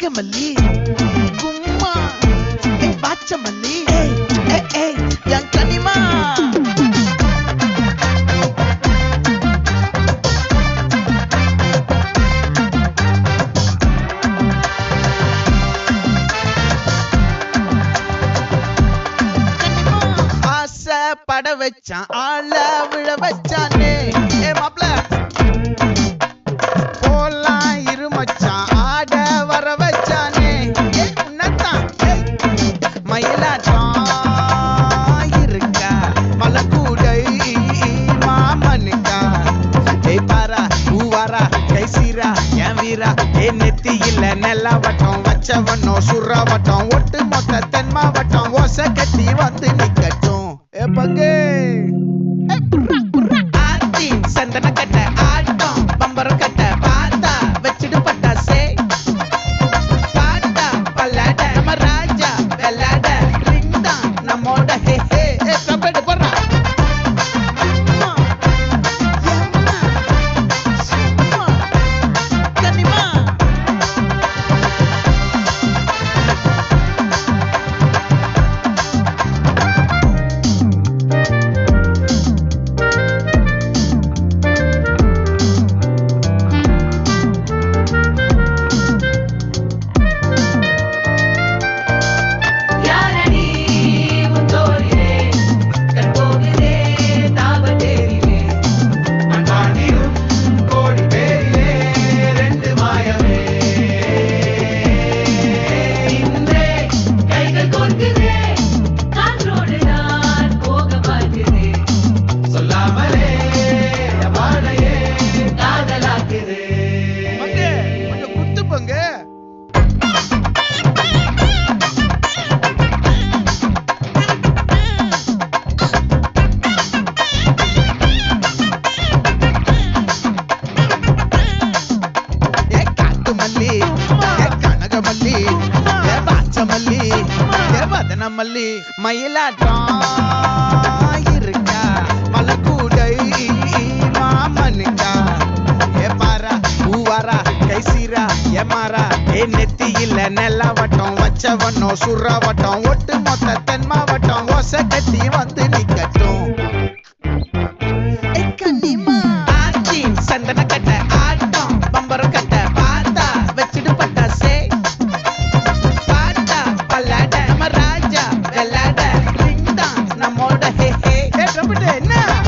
கனகமல்லி கும்மா பாச்சமல்லி என் கனிமா ஆசை பட வச்சான் ஆள விழ வச்சானே மாப்ள நெத்தியில நெல்லவட்டம் வச்சவனோ சுறவட்டம் ஒட்டு மொத்த தென் மாவட்டம் ஓசை கட்டி வந்து நிக்கட்டும் பங்கு ஆத்தி சந்தன கட்ட ஆட்டம் பம்பரம் கட்ட பார்த்தா வச்சிடு பட்டாசே பாட்டா பல்லாட நம்ம ராஜா வெள்ளாட ரிங் தான் நம்மோட ஹே ஹே கபடி போடுறா மல்லி மயிலாட்டம் இருக்கா மலக்கூடை மாமனுக்கா பாரா பூவாரா கைசீரா ஏமாறா நெத்தியில நெல்லவட்டம் வச்சவனோ சுறவட்டம் ஒட்டு மொத்த தென் மாவட்டம் ஓசை கட்டி வந்து நிக்கட்டும் ஆச்சி சந்தன கட்ட ஆட்டம் பம்பரம் கட்ட பார்த்தா வச்சிடு பட்டாசே பாட்டா பல்லாட நம்ம ராஜா வெள்ளாட ரிங் தான் நம்மோட ஹே ஹே என்ன